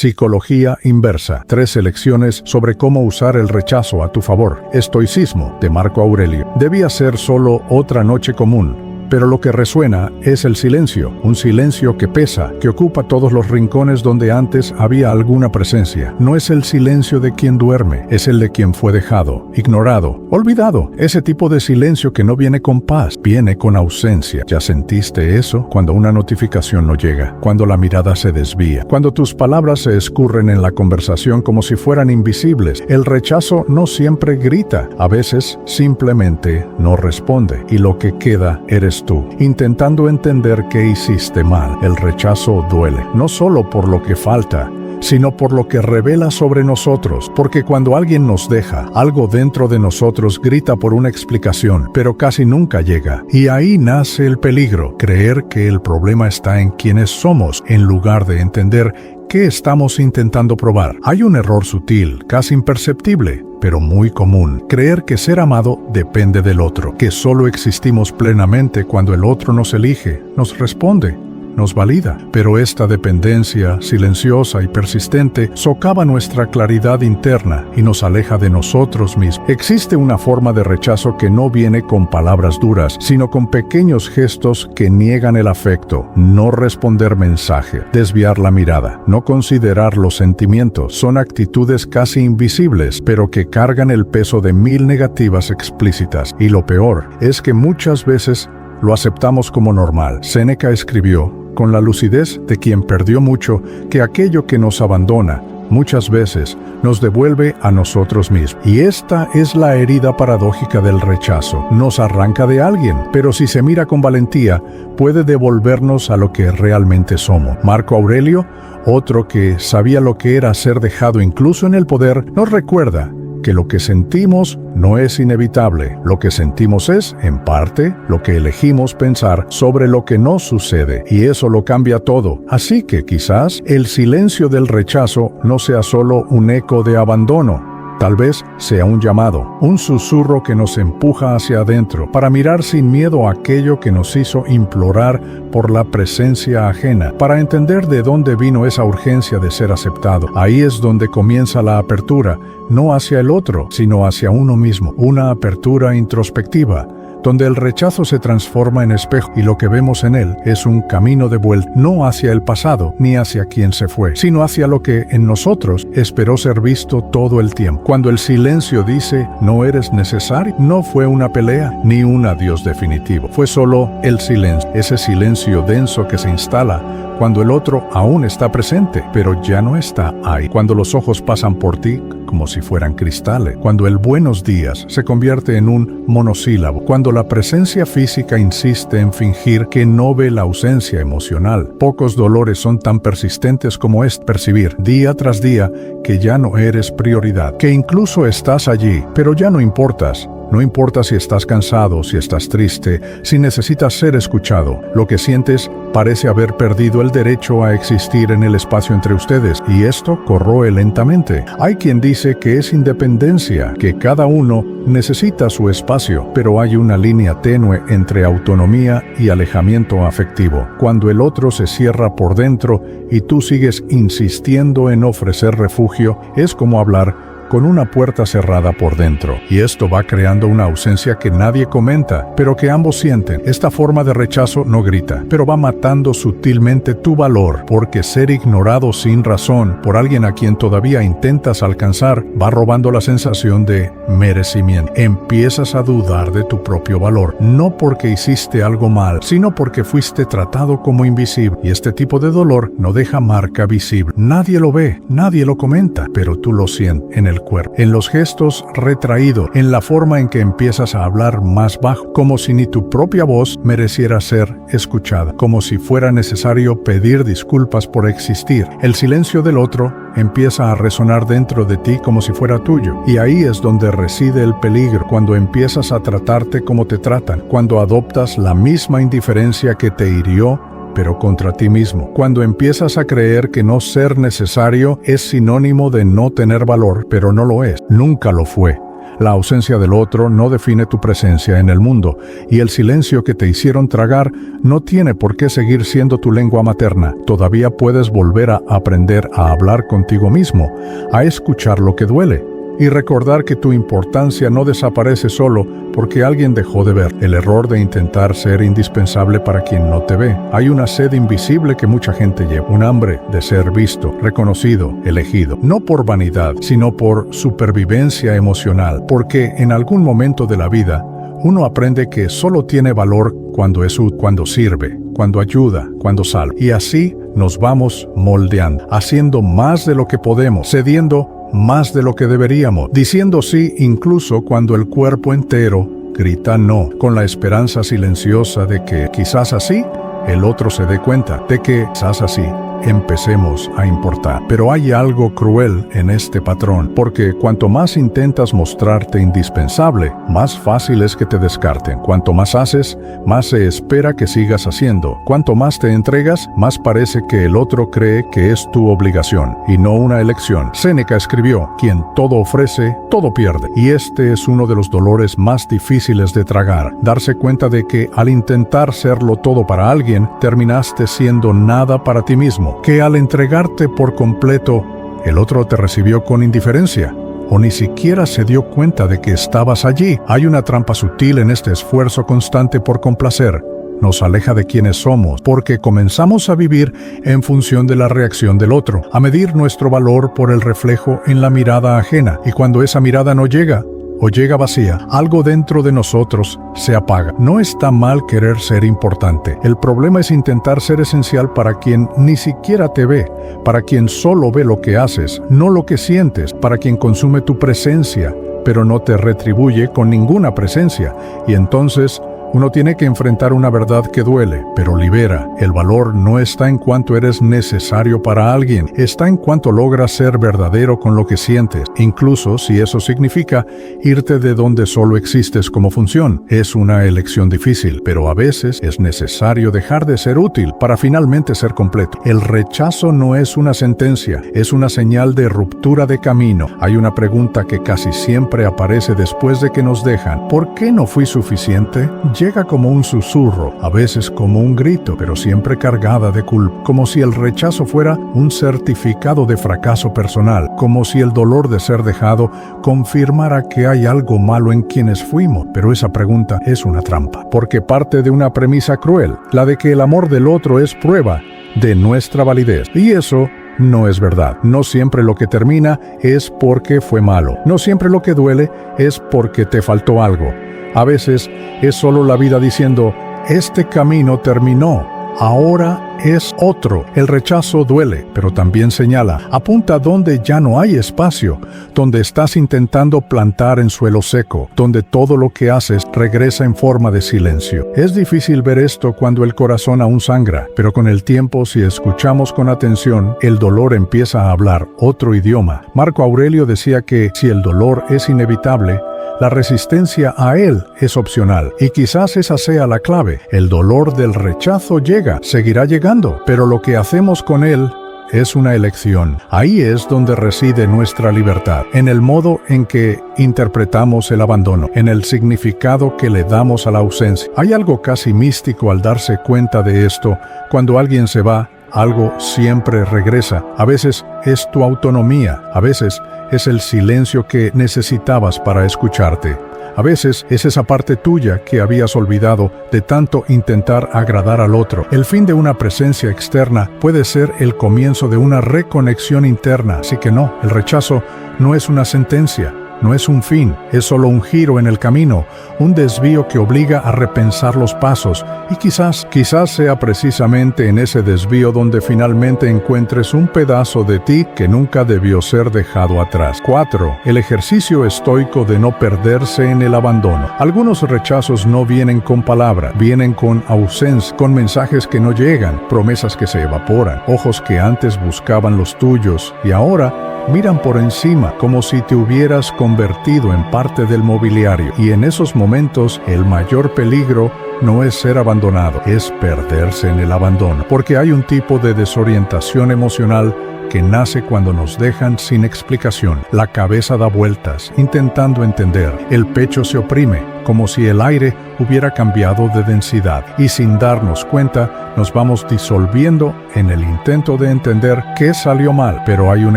Psicología inversa. 3 lecciones sobre cómo usar el rechazo a tu favor. Estoicismo, de Marco Aurelio. Debía ser solo otra noche común. Pero lo que resuena es el silencio, un silencio que pesa, que ocupa todos los rincones donde antes había alguna presencia. No es el silencio de quien duerme, es el de quien fue dejado, ignorado, olvidado. Ese tipo de silencio que no viene con paz, viene con ausencia. ¿Ya sentiste eso? Cuando una notificación no llega, cuando la mirada se desvía, cuando tus palabras se escurren en la conversación como si fueran invisibles. El rechazo no siempre grita, a veces simplemente no responde, y lo que queda eres tú, intentando entender qué hiciste mal. El rechazo duele, no solo por lo que falta, sino por lo que revela sobre nosotros, porque cuando alguien nos deja, algo dentro de nosotros grita por una explicación, pero casi nunca llega. Y ahí nace el peligro, creer que el problema está en quienes somos, en lugar de entender qué estamos intentando probar. Hay un error sutil, casi imperceptible, pero muy común. Creer que ser amado depende del otro, que solo existimos plenamente cuando el otro nos elige, nos responde, nos valida. Pero esta dependencia, silenciosa y persistente, socava nuestra claridad interna y nos aleja de nosotros mismos. Existe una forma de rechazo que no viene con palabras duras, sino con pequeños gestos que niegan el afecto. No responder mensaje, desviar la mirada, no considerar los sentimientos. Son actitudes casi invisibles, pero que cargan el peso de 1000 negativas explícitas. Y lo peor es que muchas veces lo aceptamos como normal. Séneca escribió, con la lucidez de quien perdió mucho, que aquello que nos abandona, muchas veces, nos devuelve a nosotros mismos. Y esta es la herida paradójica del rechazo. Nos arranca de alguien, pero si se mira con valentía, puede devolvernos a lo que realmente somos. Marco Aurelio, otro que sabía lo que era ser dejado incluso en el poder, nos recuerda que lo que sentimos no es inevitable. Lo que sentimos es, en parte, lo que elegimos pensar sobre lo que no sucede, y eso lo cambia todo. Así que quizás el silencio del rechazo no sea solo un eco de abandono. Tal vez sea un llamado, un susurro que nos empuja hacia adentro, para mirar sin miedo aquello que nos hizo implorar por la presencia ajena, para entender de dónde vino esa urgencia de ser aceptado. Ahí es donde comienza la apertura, no hacia el otro, sino hacia uno mismo, una apertura introspectiva, donde el rechazo se transforma en espejo y lo que vemos en él es un camino de vuelta, no hacia el pasado ni hacia quien se fue, sino hacia lo que en nosotros esperó ser visto todo el tiempo. Cuando el silencio dice, no eres necesario, no fue una pelea ni un adiós definitivo, fue solo el silencio, ese silencio denso que se instala cuando el otro aún está presente, pero ya no está ahí. Cuando los ojos pasan por ti como si fueran cristales, cuando el buenos días se convierte en un monosílabo, cuando la presencia física insiste en fingir que no ve la ausencia emocional. Pocos dolores son tan persistentes como percibir, día tras día, que ya no eres prioridad, que incluso estás allí, pero ya no importas. No importa si estás cansado, si estás triste, si necesitas ser escuchado. Lo que sientes parece haber perdido el derecho a existir en el espacio entre ustedes, y esto corroe lentamente. Hay quien dice que es independencia, que cada uno necesita su espacio, pero hay una línea tenue entre autonomía y alejamiento afectivo. Cuando el otro se cierra por dentro y tú sigues insistiendo en ofrecer refugio, es como hablar con una puerta cerrada por dentro, y esto va creando una ausencia que nadie comenta, pero que ambos sienten. Esta forma de rechazo no grita, pero va matando sutilmente tu valor, porque ser ignorado sin razón por alguien a quien todavía intentas alcanzar va robando la sensación de merecimiento. Empiezas a dudar de tu propio valor, no porque hiciste algo mal, sino porque fuiste tratado como invisible, y este tipo de dolor no deja marca visible. Nadie lo ve, nadie lo comenta, pero tú lo sientes en el cuerpo, en los gestos retraídos, en la forma en que empiezas a hablar más bajo, como si ni tu propia voz mereciera ser escuchada, como si fuera necesario pedir disculpas por existir. El silencio del otro empieza a resonar dentro de ti como si fuera tuyo, y ahí es donde reside el peligro, cuando empiezas a tratarte como te tratan, cuando adoptas la misma indiferencia que te hirió, pero contra ti mismo. Cuando empiezas a creer que no ser necesario es sinónimo de no tener valor, pero no lo es. Nunca lo fue. La ausencia del otro no define tu presencia en el mundo, y el silencio que te hicieron tragar no tiene por qué seguir siendo tu lengua materna. Todavía puedes volver a aprender a hablar contigo mismo, a escuchar lo que duele, y recordar que tu importancia no desaparece solo porque alguien dejó de ver. El error de intentar ser indispensable para quien no te ve. Hay una sed invisible que mucha gente lleva, un hambre de ser visto, reconocido, elegido, no por vanidad, sino por supervivencia emocional, porque en algún momento de la vida uno aprende que solo tiene valor cuando es útil, cuando sirve, cuando ayuda, cuando salva. Y así nos vamos moldeando, haciendo más de lo que podemos, cediendo más de lo que deberíamos, diciendo sí incluso cuando el cuerpo entero grita no, con la esperanza silenciosa de que quizás así el otro se dé cuenta, de que quizás así empecemos a importar. Pero hay algo cruel en este patrón, porque cuanto más intentas mostrarte indispensable, más fácil es que te descarten. Cuanto más haces, más se espera que sigas haciendo. Cuanto más te entregas, más parece que el otro cree que es tu obligación y no una elección. Séneca escribió: quien todo ofrece, todo pierde. Y este es uno de los dolores más difíciles de tragar. Darse cuenta de que al intentar serlo todo para alguien, terminaste siendo nada para ti mismo. Que al entregarte por completo, el otro te recibió con indiferencia, o ni siquiera se dio cuenta de que estabas allí. Hay una trampa sutil en este esfuerzo constante por complacer. Nos aleja de quienes somos, porque comenzamos a vivir en función de la reacción del otro, a medir nuestro valor por el reflejo en la mirada ajena, y cuando esa mirada no llega, o llega vacía, algo dentro de nosotros se apaga. No está mal querer ser importante. El problema es intentar ser esencial para quien ni siquiera te ve, para quien solo ve lo que haces, no lo que sientes, para quien consume tu presencia, pero no te retribuye con ninguna presencia. Y entonces uno tiene que enfrentar una verdad que duele, pero libera. El valor no está en cuanto eres necesario para alguien, está en cuanto logras ser verdadero con lo que sientes, incluso si eso significa irte de donde solo existes como función. Es una elección difícil, pero a veces es necesario dejar de ser útil para finalmente ser completo. El rechazo no es una sentencia, es una señal de ruptura de camino. Hay una pregunta que casi siempre aparece después de que nos dejan: ¿por qué no fui suficiente? Llega como un susurro, a veces como un grito, pero siempre cargada de culpa, como si el rechazo fuera un certificado de fracaso personal, como si el dolor de ser dejado confirmara que hay algo malo en quienes fuimos. Pero esa pregunta es una trampa, porque parte de una premisa cruel, la de que el amor del otro es prueba de nuestra validez. Y eso no es verdad. No siempre lo que termina es porque fue malo. No siempre lo que duele es porque te faltó algo. A veces es solo la vida diciendo: este camino terminó, ahora es otro. El rechazo duele, pero también señala, apunta donde ya no hay espacio, donde estás intentando plantar en suelo seco, donde todo lo que haces regresa en forma de silencio. Es difícil ver esto cuando el corazón aún sangra, pero con el tiempo, si escuchamos con atención, el dolor empieza a hablar otro idioma. Marco Aurelio decía que si el dolor es inevitable, la resistencia a él es opcional, y quizás esa sea la clave. El dolor del rechazo llega, seguirá llegando, pero lo que hacemos con él es una elección. Ahí es donde reside nuestra libertad, en el modo en que interpretamos el abandono, en el significado que le damos a la ausencia. Hay algo casi místico al darse cuenta de esto. Cuando alguien se va, algo siempre regresa. A veces es tu autonomía, a veces es el silencio que necesitabas para escucharte. A veces es esa parte tuya que habías olvidado de tanto intentar agradar al otro. El fin de una presencia externa puede ser el comienzo de una reconexión interna. Así que no, el rechazo no es una sentencia. No es un fin, es solo un giro en el camino, un desvío que obliga a repensar los pasos, y quizás sea precisamente en ese desvío donde finalmente encuentres un pedazo de ti que nunca debió ser dejado atrás. 4. El ejercicio estoico de no perderse en el abandono. Algunos rechazos no vienen con palabras, vienen con ausencia, con mensajes que no llegan, promesas que se evaporan, ojos que antes buscaban los tuyos y ahora miran por encima, como si te hubieras convertido en parte del mobiliario. Y en esos momentos, el mayor peligro no es ser abandonado, es perderse en el abandono. Porque hay un tipo de desorientación emocional que nace cuando nos dejan sin explicación. La cabeza da vueltas, intentando entender. El pecho se oprime, como si el aire hubiera cambiado de densidad. Y sin darnos cuenta, nos vamos disolviendo en el intento de entender qué salió mal. Pero hay un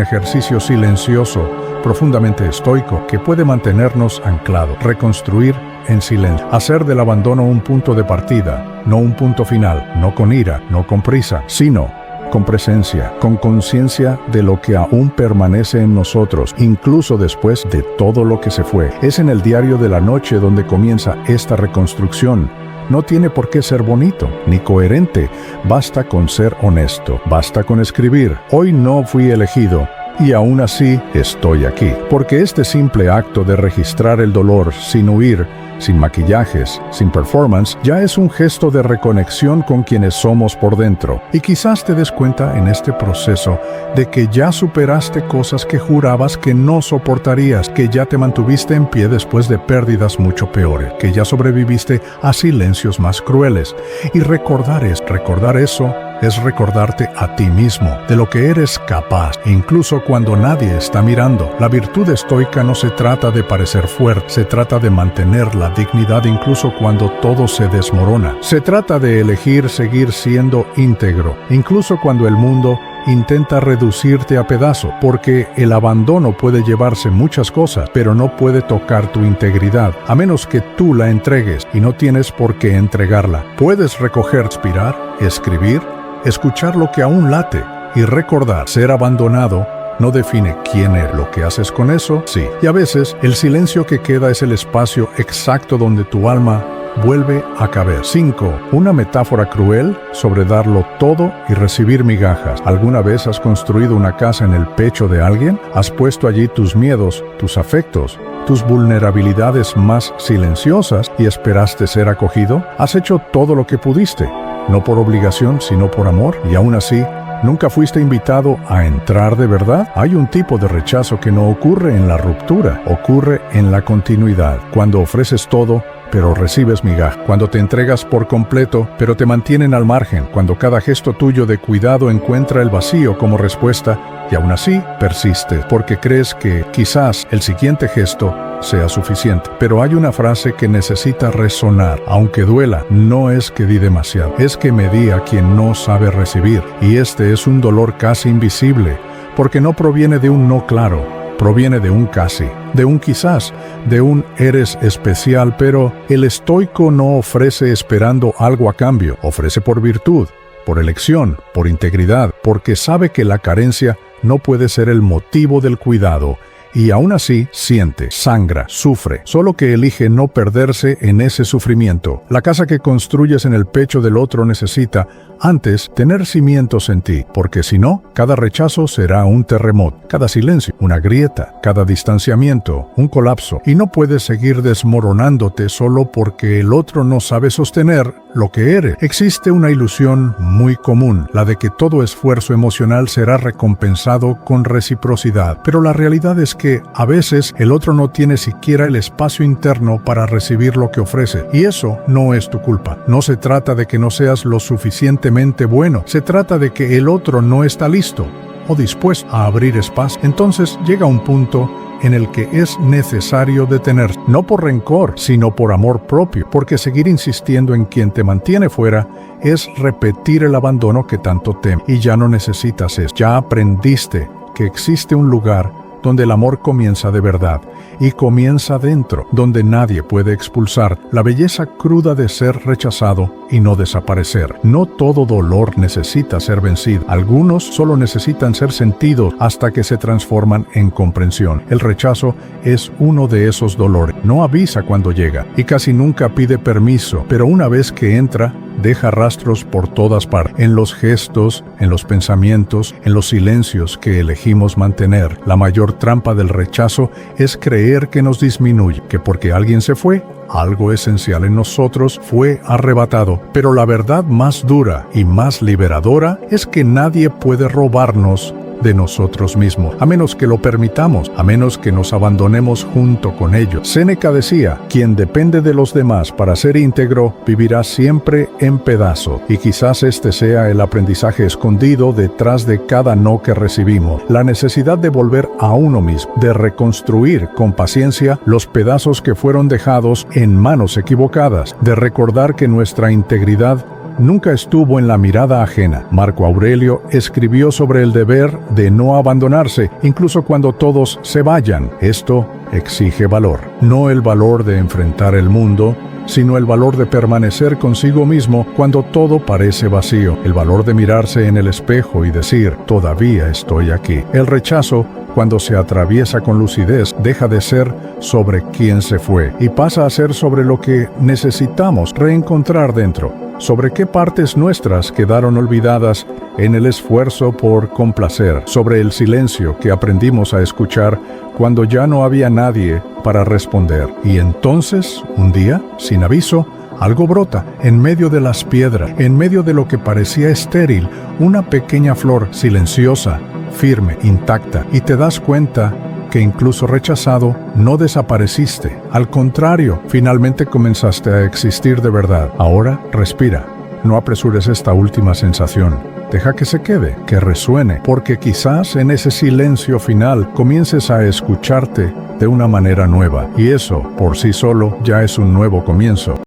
ejercicio silencioso, profundamente estoico, que puede mantenernos anclados. Reconstruir en silencio. Hacer del abandono un punto de partida, no un punto final. No con ira, no con prisa, sino con presencia, con conciencia de lo que aún permanece en nosotros, incluso después de todo lo que se fue. Es en el diario de la noche donde comienza esta reconstrucción. No tiene por qué ser bonito, ni coherente. Basta con ser honesto. Basta con escribir: hoy no fui elegido, y aún así estoy aquí. Porque este simple acto de registrar el dolor sin huir, sin maquillajes, sin performance, ya es un gesto de reconexión con quienes somos por dentro. Y quizás te des cuenta en este proceso de que ya superaste cosas que jurabas que no soportarías, que ya te mantuviste en pie después de pérdidas mucho peores, que ya sobreviviste a silencios más crueles. Y recordar eso es recordarte a ti mismo, de lo que eres capaz, incluso cuando nadie está mirando. La virtud estoica no se trata de parecer fuerte, se trata de mantener la dignidad incluso cuando todo se desmorona. Se trata de elegir seguir siendo íntegro, incluso cuando el mundo intenta reducirte a pedazos, porque el abandono puede llevarse muchas cosas, pero no puede tocar tu integridad, a menos que tú la entregues, y no tienes por qué entregarla. Puedes recoger, inspirar, escribir, escuchar lo que aún late y recordar. Ser abandonado no define quién eres. Lo que haces con eso, sí. Y a veces el silencio que queda es el espacio exacto donde tu alma vuelve a caber. 5. Una metáfora cruel sobre darlo todo y recibir migajas. ¿Alguna vez has construido una casa en el pecho de alguien? ¿Has puesto allí tus miedos, tus afectos, tus vulnerabilidades más silenciosas y esperaste ser acogido? ¿Has hecho todo lo que pudiste? No por obligación, sino por amor. Y aún así, ¿nunca fuiste invitado a entrar de verdad? Hay un tipo de rechazo que no ocurre en la ruptura, ocurre en la continuidad. Cuando ofreces todo, pero recibes migajas. Cuando te entregas por completo, pero te mantienen al margen. Cuando cada gesto tuyo de cuidado encuentra el vacío como respuesta, y aún así persistes, porque crees que quizás el siguiente gesto sea suficiente. Pero hay una frase que necesita resonar, aunque duela. No es que di demasiado, es que me di a quien no sabe recibir. Y este es un dolor casi invisible, porque no proviene de un no claro. Proviene de un casi, de un quizás, de un eres especial, pero el estoico no ofrece esperando algo a cambio, ofrece por virtud, por elección, por integridad, porque sabe que la carencia no puede ser el motivo del cuidado, y aún así siente, sangra, sufre, solo que elige no perderse en ese sufrimiento. La casa que construyes en el pecho del otro necesita, antes, tener cimientos en ti, porque si no, cada rechazo será un terremoto, cada silencio, una grieta, cada distanciamiento, un colapso, y no puedes seguir desmoronándote solo porque el otro no sabe sostener lo que eres. Existe una ilusión muy común, la de que todo esfuerzo emocional será recompensado con reciprocidad, pero la realidad es que a veces el otro no tiene siquiera el espacio interno para recibir lo que ofrece, y eso no es tu culpa. No se trata de que no seas lo suficientemente bueno, se trata de que el otro no está listo o dispuesto a abrir espacio. Entonces llega un punto en el que es necesario detenerse, no por rencor, sino por amor propio, porque seguir insistiendo en quien te mantiene fuera es repetir el abandono que tanto temes, y ya no necesitas eso. Ya aprendiste que existe un lugar donde el amor comienza de verdad, y comienza dentro, donde nadie puede expulsar la belleza cruda de ser rechazado y no desaparecer. No todo dolor necesita ser vencido. Algunos solo necesitan ser sentidos hasta que se transforman en comprensión. El rechazo es uno de esos dolores. No avisa cuando llega y casi nunca pide permiso, pero una vez que entra, deja rastros por todas partes, en los gestos, en los pensamientos, en los silencios que elegimos mantener. La mayor trampa del rechazo es creer que nos disminuye, que porque alguien se fue, algo esencial en nosotros fue arrebatado. Pero la verdad más dura y más liberadora es que nadie puede robarnos de nosotros mismos, a menos que lo permitamos, a menos que nos abandonemos junto con ellos. Séneca decía, quien depende de los demás para ser íntegro, vivirá siempre en pedazo. Y quizás este sea el aprendizaje escondido detrás de cada no que recibimos. La necesidad de volver a uno mismo, de reconstruir con paciencia los pedazos que fueron dejados en manos equivocadas, de recordar que nuestra integridad nunca estuvo en la mirada ajena. Marco Aurelio escribió sobre el deber de no abandonarse, incluso cuando todos se vayan. Esto exige valor. No el valor de enfrentar el mundo, sino el valor de permanecer consigo mismo cuando todo parece vacío. El valor de mirarse en el espejo y decir, todavía estoy aquí. El rechazo, cuando se atraviesa con lucidez, deja de ser sobre quién se fue y pasa a ser sobre lo que necesitamos reencontrar dentro, sobre qué partes nuestras quedaron olvidadas en el esfuerzo por complacer, sobre el silencio que aprendimos a escuchar cuando ya no había nadie para responder. Y entonces, un día, sin aviso, algo brota en medio de las piedras, en medio de lo que parecía estéril, una pequeña flor silenciosa, firme, intacta, y te das cuenta que incluso rechazado, no desapareciste. Al contrario, finalmente comenzaste a existir de verdad. Ahora, respira. No apresures esta última sensación. Deja que se quede, que resuene, porque quizás en ese silencio final comiences a escucharte de una manera nueva. Y eso, por sí solo, ya es un nuevo comienzo.